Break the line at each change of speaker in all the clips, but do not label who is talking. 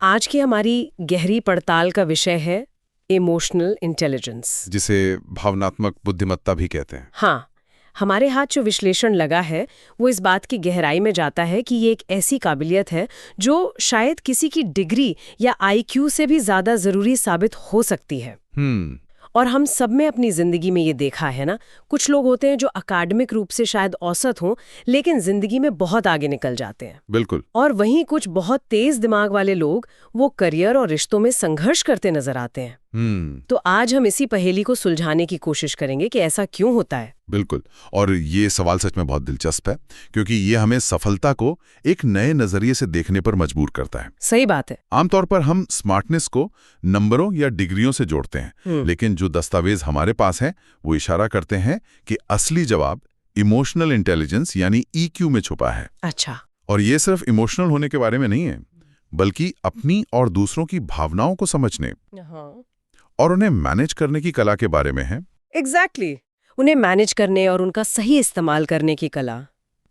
आज की हमारी गहरी पड़ताल का विषय है इमोशनल इंटेलिजेंस,
जिसे भावनात्मक बुद्धिमत्ता भी कहते हैं।
हाँ, हमारे हाथ जो विश्लेषण लगा है वो इस बात की गहराई में जाता है कि ये एक ऐसी काबिलियत है जो शायद किसी की डिग्री या आईक्यू से भी ज्यादा जरूरी साबित हो सकती है। और हम सब में अपनी जिंदगी में ये देखा है ना, कुछ लोग होते हैं जो अकादमिक रूप से शायद औसत हों लेकिन जिंदगी में बहुत आगे निकल जाते हैं।
बिल्कुल।
और वहीं कुछ बहुत तेज दिमाग वाले लोग वो करियर और रिश्तों में संघर्ष करते नजर आते हैं। तो आज हम इसी पहेली को सुलझाने की कोशिश करेंगे कि ऐसा क्यों होता है।
बिल्कुल। और ये सवाल सच में बहुत दिलचस्प है, क्योंकि ये हमें सफलता को एक नए नजरिए से देखने पर मजबूर करता है।
सही बात है।
आमतौर पर हम स्मार्टनेस को नंबरों या डिग्रियों से जोड़ते हैं, लेकिन जो दस्तावेज हमारे पास है वो इशारा करते हैं कि असली जवाब इमोशनल इंटेलिजेंस यानी ईक्यू में छुपा है।
अच्छा।
और ये सिर्फ इमोशनल होने के बारे में नहीं है, बल्कि अपनी और दूसरों की भावनाओं को समझने और उन्हें मैनेज करने की कला के बारे में है।
एग्जैक्टली। उन्हें मैनेज करने और उनका सही इस्तेमाल करने की कला।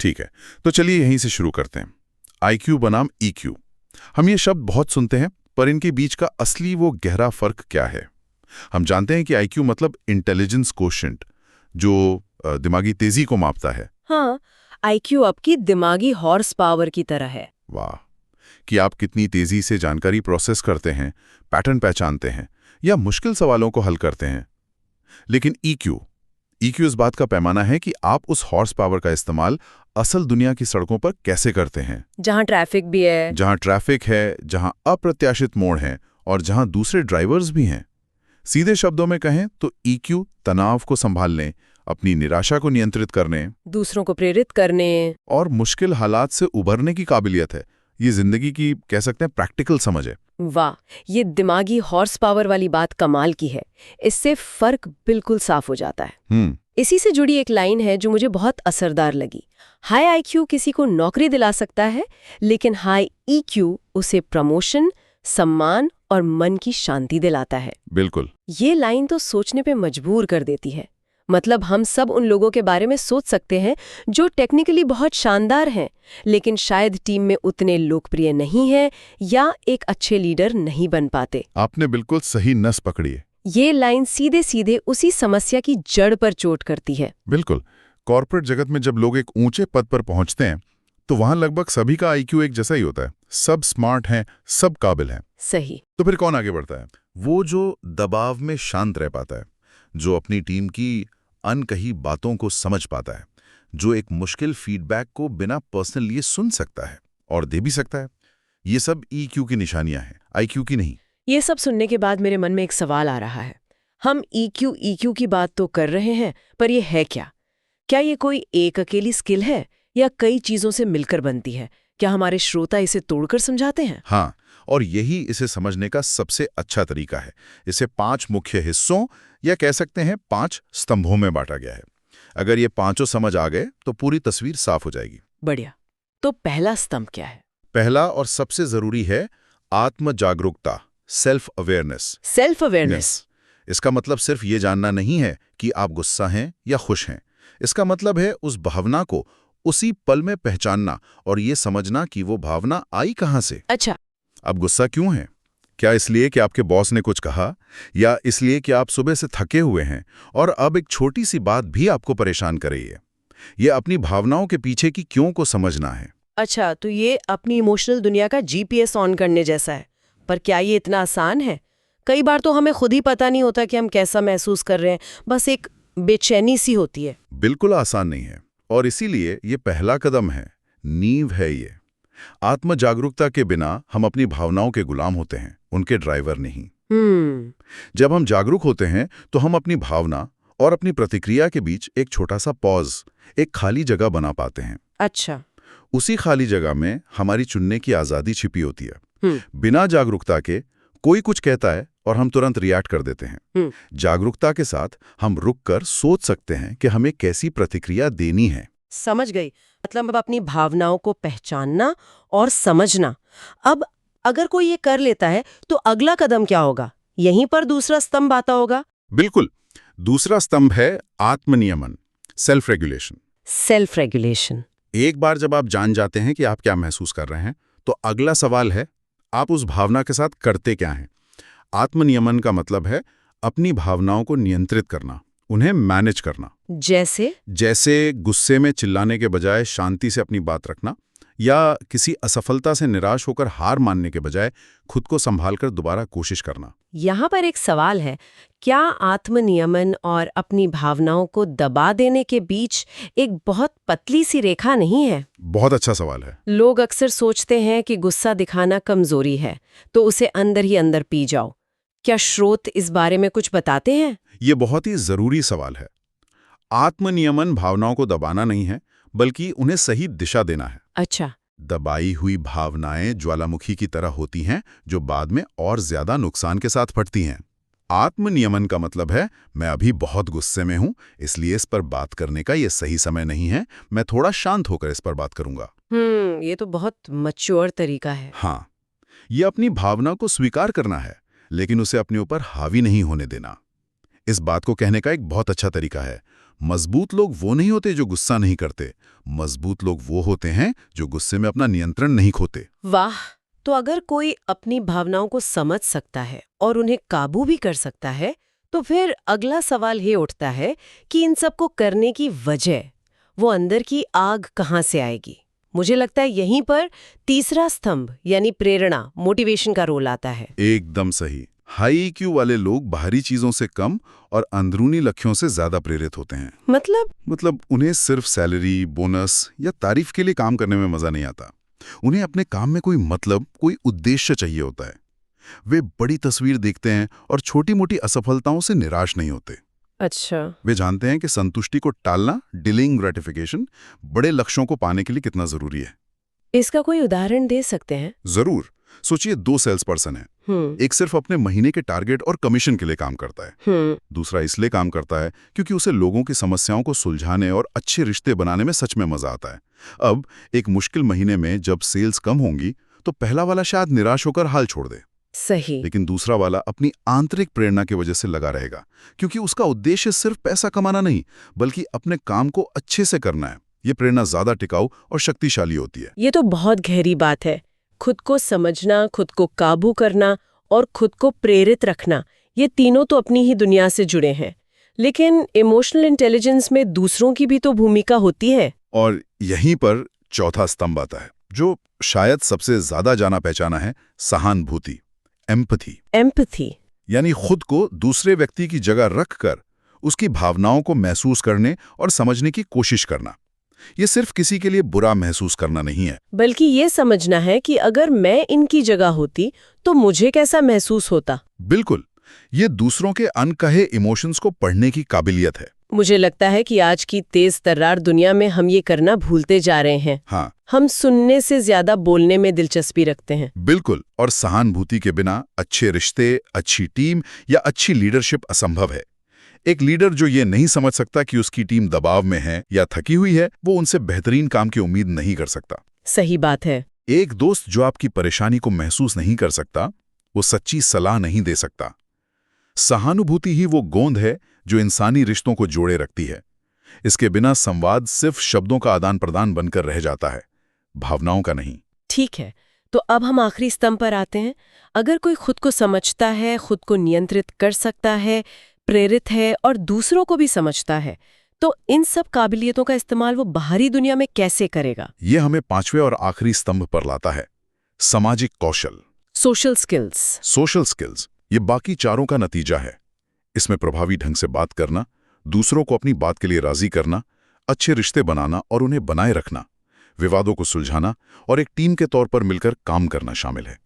ठीक है, तो चलिए यहीं से शुरू करते हैं। आईक्यू बनाम ईक्यू, हम ये शब्द बहुत सुनते हैं, पर इनके बीच का असली वो गहरा फर्क क्या है? हम जानते हैं कि आईक्यू मतलब इंटेलिजेंस कोशेंट, जो दिमागी तेजी को मापता है।
हाँ, आईक्यू आपकी दिमागी हॉर्स पावर की तरह है।
वाह, कि आप कितनी तेजी से जानकारी प्रोसेस करते हैं, पैटर्न पहचानते हैं या मुश्किल सवालों को हल करते हैं। लेकिन ईक्यू इस बात का पैमाना है कि आप उस हॉर्स पावर का इस्तेमाल असल दुनिया की सड़कों पर कैसे करते हैं,
जहां ट्रैफिक भी है,
जहां अप्रत्याशित मोड़ हैं और जहां दूसरे ड्राइवर्स भी हैं। सीधे शब्दों में कहें तो ईक्यू तनाव को संभालने, अपनी निराशा को नियंत्रित करने,
दूसरों को प्रेरित करने
और मुश्किल हालात से उभरने की काबिलियत है। ये जिंदगी की, कह सकते हैं, प्रैक्टिकल समझ है।
वाह, ये दिमागी हॉर्स पावर वाली बात कमाल की है। इससे फर्क बिल्कुल साफ हो जाता है। इसी से जुड़ी एक लाइन है जो मुझे बहुत असरदार लगी। हाई आईक्यू किसी को नौकरी दिला सकता है, लेकिन हाई ईक्यू उसे प्रमोशन, सम्मान और मन की शांति दिलाता है।
बिल्कुल।
ये लाइन तो सोचने पे मजबूर कर देती है। मतलब हम सब उन लोगों के बारे में सोच सकते हैं जो टेक्निकली बहुत शानदार हैं, लेकिन शायद टीम में उतने लोकप्रिय नहीं हैं या एक अच्छे लीडर नहीं बन पाते।
आपने बिल्कुल सही नस पकड़ी है।
ये लाइन सीधे सीधे उसी समस्या की जड़ पर चोट करती है।
बिल्कुल। कॉर्पोरेट जगत में जब लोग एक ऊंचे पद पर पहुंचते हैं तो वहां लगभग सभी का आईक्यू एक जैसा ही होता है। सब स्मार्ट हैं, सब काबिल हैं।
सही।
तो फिर कौन आगे बढ़ता है? वो जो दबाव में शांत रह पाता है, जो अपनी टीम की अनकही बातों को समझ पाता है, जो एक मुश्किल फीडबैक को बिना पर्सनल लिए सुन सकता है और दे भी सकता है। ये सब ईक्यू की निशानियां हैं, आईक्यू की नहीं।
ये सब सुनने के बाद मेरे मन में एक सवाल आ रहा है। हम ईक्यू की बात तो कर रहे हैं, पर ये है क्या? क्या ये कोई एक अकेली स्किल है या कई चीजों से मिलकर बनती है? क्या हमारे श्रोता इसे तोड़कर समझाते हैं?
हाँ, और यही इसे समझने का सबसे अच्छा तरीका है। इसे 5 मुख्य हिस्सों या कह सकते हैं 5 स्तंभों में बांटा गया है। अगर ये पांचों समझ आ गए तो पूरी तस्वीर साफ हो जाएगी।
बढ़िया। तो पहला स्तंभ क्या है?
पहला और सबसे जरूरी है आत्म जागरूकता, सेल्फ अवेयरनेस।
Self awareness.
इसका मतलब सिर्फ ये जानना नहीं है कि आप गुस्सा हैं या खुश हैं। इसका मतलब है उस भावना को उसी पल में पहचानना और ये समझना कि वो भावना आई कहां से।
अच्छा।
अब गुस्सा क्यों है? क्या इसलिए कि आपके बॉस ने कुछ कहा, या इसलिए कि आप सुबह से थके हुए हैं और अब एक छोटी सी बात भी आपको परेशान कर रही है? ये अपनी भावनाओं के पीछे की क्यों को समझना है।
अच्छा, तो ये अपनी इमोशनल दुनिया का जीपीएस ऑन करने जैसा है। पर क्या ये इतना आसान है? कई बार तो हमें खुद ही पता नहीं होता कि हम कैसा महसूस कर रहे हैं, बस एक बेचैनी सी होती है।
बिल्कुल आसान नहीं है, और इसीलिए ये पहला कदम है, नींव है ये। आत्म जागरूकता के बिना हम अपनी भावनाओं के गुलाम होते हैं, उनके ड्राइवर नहीं। जब हम जागरूक होते हैं तो हम अपनी भावना और अपनी प्रतिक्रिया के बीच एक छोटा सा पॉज, एक खाली जगह बना पाते हैं।
अच्छा।
उसी खाली जगह में हमारी चुनने की आजादी छिपी होती है। बिना जागरूकता के कोई कुछ कहता है और हम तुरंत रिएक्ट कर देते हैं। जागरूकता के साथ हम रुककर सोच सकते हैं कि हमें कैसी प्रतिक्रिया देनी है।
समझ गई। मतलब अपनी भावनाओं को पहचानना और समझना। अब अगर कोई ये कर लेता है तो अगला कदम क्या होगा? यहीं पर दूसरा स्तंभ आता होगा।
बिल्कुल। दूसरा स्तंभ है आत्मनियमन, सेल्फ रेगुलेशन।
Self regulation.
एक बार जब आप जान जाते हैं कि आप क्या महसूस कर रहे हैं, तो अगला सवाल है आप उस भावना के साथ करते क्या हैं। आत्मनियमन का मतलब है अपनी भावनाओं को नियंत्रित करना, उन्हें मैनेज करना। जैसे गुस्से में चिल्लाने के बजाय शांति से अपनी बात रखना, या किसी असफलता से निराश होकर हार मानने के बजाय खुद को संभालकर दोबारा कोशिश करना।
यहाँ पर एक सवाल है, क्या आत्मनियमन और अपनी भावनाओं को दबा देने के बीच एक बहुत पतली सी रेखा नहीं है?
बहुत अच्छा सवाल है।
लोग अक्सर सोचते हैं कि गुस्सा दिखाना कमजोरी है, तो उसे अंदर ही अंदर पी जाओ। क्या स्रोत इस बारे में कुछ बताते हैं?
ये बहुत ही जरूरी सवाल है। आत्मनियमन भावनाओं को दबाना नहीं है, बल्कि उन्हें सही दिशा देना है।
अच्छा।
दबाई हुई भावनाएं ज्वालामुखी की तरह होती हैं, जो बाद में और ज्यादा नुकसान के साथ फटती हैं। आत्मनियमन का मतलब है, मैं अभी बहुत गुस्से में हूं, इसलिए इस पर बात करने का ये सही समय नहीं है, मैं थोड़ा शांत होकर इस पर बात करूंगा।
ये तो बहुत मैच्योर तरीका है।
हाँ, ये अपनी भावना को स्वीकार करना है, लेकिन उसे अपने ऊपर हावी नहीं होने देना। इस बात को कहने का एक बहुत अच्छा तरीका है, मजबूत लोग वो नहीं होते जो गुस्सा नहीं करते, मजबूत लोग वो होते हैं जो गुस्से में अपना नियंत्रण नहीं खोते।
वाह! तो अगर कोई अपनी भावनाओं को समझ सकता है और उन्हें काबू भी कर सकता है, तो फिर अगला सवाल ये उठता है कि इन सब को करने की वजह, वो अंदर की आग कहाँ से आएगी? मुझे लगता है यहीं पर तीसरा स्तंभ यानी प्रेरणा, मोटिवेशन का रोल आता है।
एकदम सही। हाई ईक्यू वाले लोग बाहरी चीजों से कम और अंदरूनी लक्ष्यों से ज्यादा प्रेरित होते हैं। मतलब उन्हें सिर्फ सैलरी, बोनस या तारीफ के लिए काम करने में मजा नहीं आता। उन्हें अपने काम में कोई मतलब, कोई उद्देश्य चाहिए होता है। वे बड़ी तस्वीर देखते हैं और छोटी मोटी असफलताओं से निराश नहीं होते।
अच्छा।
वे जानते हैं कि संतुष्टि को टालना, डिलेइंग ग्रेटिफिकेशन, बड़े लक्ष्यों को पाने के लिए कितना जरूरी है।
इसका कोई उदाहरण दे सकते हैं?
जरूर। सोचिए, 2 सेल्स पर्सन हैं। एक सिर्फ अपने महीने के टारगेट और कमीशन के लिए काम करता है। दूसरा इसलिए काम करता है क्योंकि उसे लोगों की समस्याओं को सुलझाने और अच्छे रिश्ते बनाने में सच में मजा आता है। अब एक मुश्किल महीने में जब सेल्स कम होंगी, तो पहला वाला शायद निराश होकर हाल छोड़ दे।
सही।
लेकिन दूसरा वाला अपनी आंतरिक प्रेरणा की वजह से लगा रहेगा, क्योंकि उसका उद्देश्य सिर्फ पैसा कमाना नहीं, बल्कि अपने काम को अच्छे से करना है। ये प्रेरणा ज्यादा टिकाऊ और शक्तिशाली होती है।
ये तो बहुत गहरी बात है। खुद को समझना, खुद को काबू करना और खुद को प्रेरित रखना, ये तीनों तो अपनी ही दुनिया से जुड़े हैं। लेकिन इमोशनल इंटेलिजेंस में दूसरों की भी तो भूमिका होती है।
और यहीं पर चौथा स्तंभ आता है, जो शायद सबसे ज्यादा जाना पहचाना है, सहानुभूति, एम्पैथी। यानी खुद को दूसरे व्यक्ति की जगह रखकर उसकी भावनाओं को महसूस करने और समझने की कोशिश करना। ये सिर्फ किसी के लिए बुरा महसूस करना नहीं है,
बल्कि ये समझना है कि अगर मैं इनकी जगह होती तो मुझे कैसा महसूस होता।
बिल्कुल, ये दूसरों के अनकहे इमोशंस को पढ़ने की काबिलियत है।
मुझे लगता है कि आज की तेज तर्रार दुनिया में हम ये करना भूलते जा रहे हैं।
हाँ,
हम सुनने से ज्यादा बोलने में दिलचस्पी रखते हैं।
बिल्कुल, और सहानुभूति के बिना अच्छे रिश्ते, अच्छी टीम या अच्छी लीडरशिप असंभव है। एक लीडर जो ये नहीं समझ सकता कि उसकी टीम दबाव में है या थकी हुई है, वो उनसे बेहतरीन काम की उम्मीद नहीं कर सकता।
सही बात है।
एक दोस्त जो आपकी परेशानी को महसूस नहीं कर सकता, वो सच्ची सलाह नहीं दे सकता। सहानुभूति ही वो गोंद है जो इंसानी रिश्तों को जोड़े रखती है। इसके बिना संवाद सिर्फ शब्दों का आदान प्रदान बनकर रह जाता है, भावनाओं का नहीं।
ठीक है, तो अब हम आखिरी स्तंभ पर आते हैं। अगर कोई खुद को समझता है, खुद को नियंत्रित कर सकता है, प्रेरित है और दूसरों को भी समझता है, तो इन सब काबिलियतों का इस्तेमाल वो बाहरी दुनिया में कैसे करेगा?
ये हमें 5वें और आखिरी स्तंभ पर लाता है, सामाजिक कौशल,
सोशल स्किल्स। ये बाकी चारों का नतीजा है। इसमें प्रभावी ढंग से बात करना, दूसरों को अपनी बात के लिए राजी करना, अच्छे रिश्ते बनाना और उन्हें बनाए रखना, विवादों को सुलझाना और एक टीम के तौर पर मिलकर काम करना शामिल है।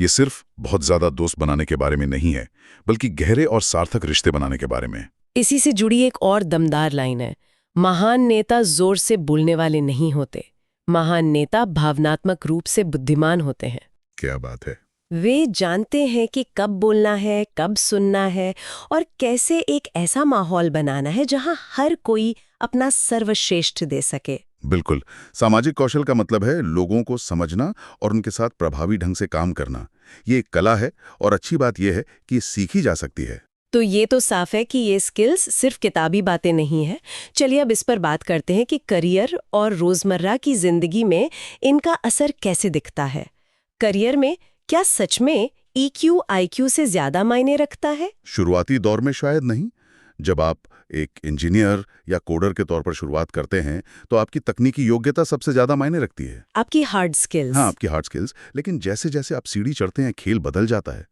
ये सिर्फ बहुत ज्यादा दोस्त बनाने के बारे में नहीं है, बल्कि गहरे और सार्थक रिश्ते बनाने के बारे में। इसी से जुड़ी एक और दमदार लाइन है, महान नेता जोर से बोलने वाले नहीं होते, महान नेता भावनात्मक रूप से बुद्धिमान होते हैं।
क्या बात है।
वे जानते हैं कि कब बोलना है, कब सुनना है और कैसे एक ऐसा माहौल बनाना है जहां हर कोई अपना सर्वश्रेष्ठ दे सके।
बिल्कुल, सामाजिक कौशल का मतलब है लोगों को समझना और उनके साथ प्रभावी ढंग से काम करना। ये एक कला है और अच्छी बात यह है कि ये सीखी जा सकती है।
तो ये तो साफ है कि ये स्किल्स सिर्फ किताबी बातें नहीं है। चलिए अब इस पर बात करते हैं कि करियर और रोजमर्रा की जिंदगी में इनका असर कैसे दिखता है। करियर में क्या सच में EQ IQ से ज्यादा मायने रखता है?
शुरुआती दौर में शायद नहीं। जब आप एक इंजीनियर या कोडर के तौर पर शुरुआत करते हैं तो आपकी तकनीकी योग्यता सबसे ज्यादा मायने रखती है।
आपकी हार्ड स्किल्स।
हाँ, आपकी हार्ड स्किल्स। लेकिन जैसे जैसे आप सीढ़ी चढ़ते हैं खेल बदल जाता है।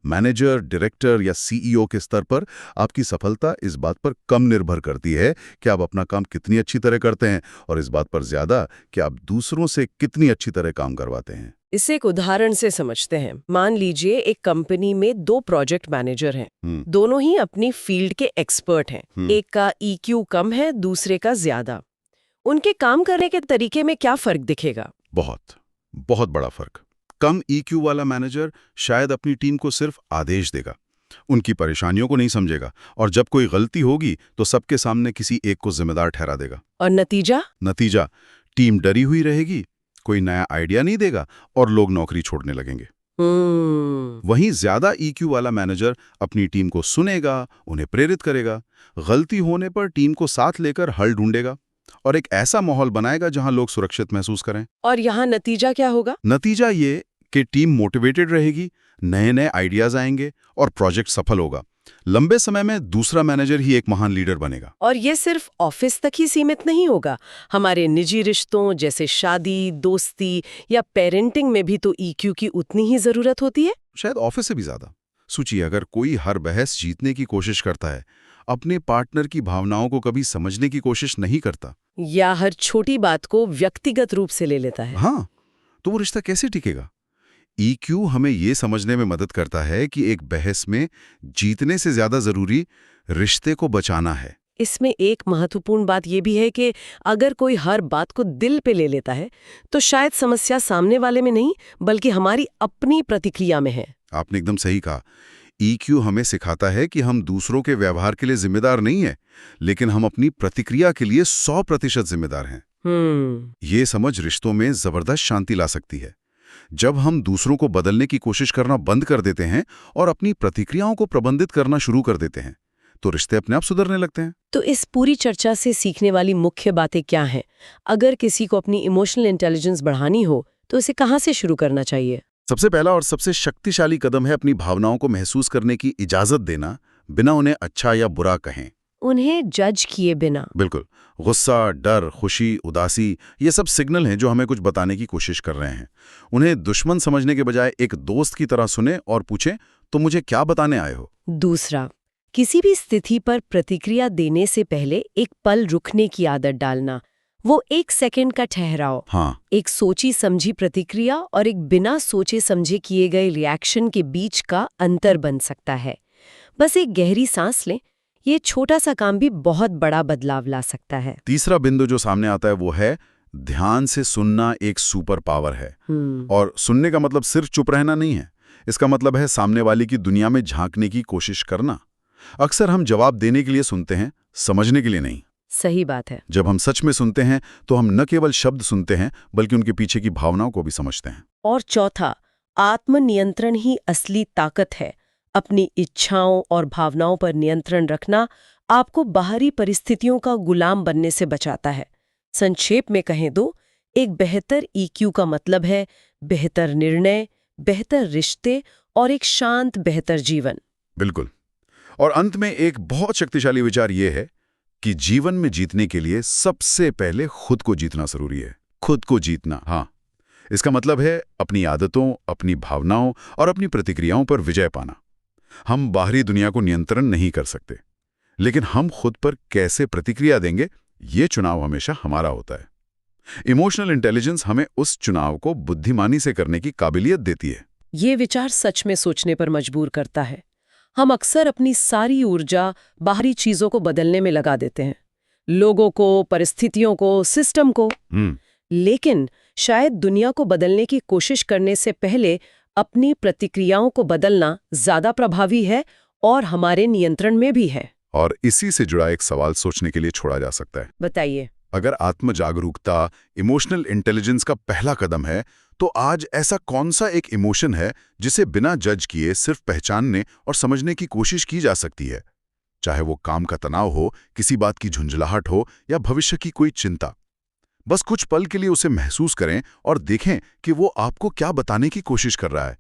मैनेजर, डायरेक्टर या CEO के स्तर पर आपकी सफलता इस बात पर कम निर्भर करती है कि आप अपना काम कितनी अच्छी तरह करते हैं और इस बात पर ज्यादा कि आप दूसरों से कितनी अच्छी तरह काम करवाते हैं।
इसे एक उदाहरण से समझते हैं। मान लीजिए एक कंपनी में 2 प्रोजेक्ट मैनेजर हैं। दोनों ही अपनी फील्ड के एक्सपर्ट हैं। एक का EQ कम है, दूसरे का ज्यादा। उनके काम करने के तरीके में क्या फर्क दिखेगा?
बहुत बड़ा फर्क। कम EQ वाला मैनेजर शायद अपनी टीम को सिर्फ आदेश देगा, उनकी परेशानियों को नहीं समझेगा और जब कोई गलती होगी तो सबके सामने किसी एक को जिम्मेदार ठहरा देगा।
और नतीजा
टीम डरी हुई रहेगी, कोई नया आइडिया नहीं देगा और लोग नौकरी छोड़ने लगेंगे। वहीं ज्यादा EQ वाला मैनेजर अपनी टीम को सुनेगा, उन्हें प्रेरित करेगा, गलती होने पर टीम को साथ लेकर हल ढूंढेगा और एक ऐसा माहौल बनाएगा जहां लोग सुरक्षित महसूस करें।
और यहाँ नतीजा क्या होगा?
नतीजा ये कि टीम मोटिवेटेड रहेगी, नए आइडियाज आएंगे और प्रोजेक्ट सफल होगा। लंबे समय में दूसरा मैनेजर ही एक महान लीडर बनेगा।
और ये सिर्फ ऑफिस तक ही सीमित नहीं होगा। हमारे निजी रिश्तों जैसे शादी, दोस्ती या पेरेंटिंग में भी तो EQ की उतनी ही जरूरत होती है।
शायद ऑफिस से भी ज्यादा। सोचिए, अगर कोई हर बहस जीतने की कोशिश करता है, अपने पार्टनर की भावनाओं को कभी समझने की कोशिश नहीं करता,
या हर छोटी बात को व्यक्तिगत रूप से ले लेता है,
हाँ, तो वो रिश्ता कैसे टिकेगा? EQ हमें ये समझने में मदद करता है कि एक बहस में जीतने से ज्यादा जरूरी रिश्ते को बचाना है।
इसमें एक महत्वपूर्ण बात यह भी है कि अगर कोई हर बात को दिल पे ले लेता है तो शायद समस्या सामने वाले में नहीं बल्कि हमारी अपनी प्रतिक्रिया में है।
आपने एकदम सही कहा। EQ हमें सिखाता है कि हम दूसरों के व्यवहार के लिए जिम्मेदार नहीं हैं, लेकिन हम अपनी प्रतिक्रिया के लिए 100% जिम्मेदार हैं। ये समझ रिश्तों में जबरदस्त शांति ला सकती है। जब हम दूसरों को बदलने की कोशिश करना बंद कर देते हैं और अपनी प्रतिक्रियाओं को प्रबंधित करना शुरू कर देते हैं, तो रिश्ते अपने आप सुधरने लगते हैं।
तो इस पूरी चर्चा से सीखने वाली मुख्य बातें क्या हैं? अगर किसी को अपनी इमोशनल इंटेलिजेंस बढ़ानी हो तो इसे कहाँ से शुरू करना चाहिए?
सबसे पहला और सबसे शक्तिशाली कदम है अपनी भावनाओं को महसूस करने की इजाजत देना, बिना उन्हें अच्छा या बुरा कहें।
उन्हें जज किए बिना।
बिल्कुल। गुस्सा, डर, खुशी, उदासी, ये सब सिग्नल हैं जो हमें कुछ बताने की कोशिश कर रहे हैं। उन्हें दुश्मन समझने के बजाय एक दोस्त की तरह सुने और पूछें, तो मुझे क्या बताने आए हो?
दूसरा, किसी भी स्थिति पर प्रतिक्रिया देने से पहले एक पल रुकने की आदत डालना। वो 1 सेकंड का ठहराव।
हाँ।
एक सोची समझी प्रतिक्रिया और एक बिना सोचे समझे किए गए रिएक्शन के बीच का अंतर बन सकता है। बस एक गहरी सांस लें, ये छोटा सा काम भी बहुत बड़ा बदलाव ला सकता है।
तीसरा बिंदु जो सामने आता है वो है ध्यान से सुनना एक सुपर पावर है। और सुनने का मतलब सिर्फ चुप रहना नहीं है। इसका मतलब है सामने वाले की दुनिया में झांकने की कोशिश करना। अक्सर हम जवाब देने के लिए सुनते हैं, समझने के लिए नहीं।
सही बात है।
जब हम सच में सुनते हैं तो हम न केवल शब्द सुनते हैं बल्कि उनके पीछे की भावनाओं को भी समझते हैं।
और चौथा, आत्मनियंत्रण ही असली ताकत है। अपनी इच्छाओं और भावनाओं पर नियंत्रण रखना आपको बाहरी परिस्थितियों का गुलाम बनने से बचाता है। संक्षेप में कहें तो एक बेहतर EQ का मतलब है बेहतर निर्णय, बेहतर रिश्ते और एक शांत बेहतर जीवन।
बिल्कुल। और अंत में एक बहुत शक्तिशाली विचार यह है कि जीवन में जीतने के लिए सबसे पहले खुद को जीतना जरूरी है। खुद को जीतना, हाँ। इसका मतलब है अपनी आदतों, अपनी भावनाओं और अपनी प्रतिक्रियाओं पर विजय पाना। हम बाहरी दुनिया को नियंत्रण नहीं कर सकते, लेकिन हम खुद पर कैसे प्रतिक्रिया देंगे, ये चुनाव हमेशा हमारा होता है। इमोशनल इंटेलिजेंस हमें उस चुनाव को बुद्धिमानी से करने की काबिलियत देती है।
ये विचार सच में सोचने पर मजबूर करता है। हम अक्सर अपनी सारी ऊर्जा बाहरी चीजों को बदलने में लगा देते हैं, लोगों को, परिस्थितियों को, सिस्टम को। लेकिन शायद दुनिया को बदलने की कोशिश करने से पहले अपनी प्रतिक्रियाओं को बदलना ज्यादा प्रभावी है और हमारे नियंत्रण में भी है।
और इसी से जुड़ा एक सवाल सोचने के लिए छोड़ा जा सकता है।
बताइए।
अगर आत्म जागरूकता इमोशनल इंटेलिजेंस का पहला कदम है, तो आज ऐसा कौन सा एक इमोशन है जिसे बिना जज किए सिर्फ पहचानने और समझने की कोशिश की जा सकती है? चाहे वो काम का तनाव हो, किसी बात की झुंझलाहट हो या भविष्य की कोई चिंता। बस कुछ पल के लिए उसे महसूस करें और देखें कि वो आपको क्या बताने की कोशिश कर रहा है।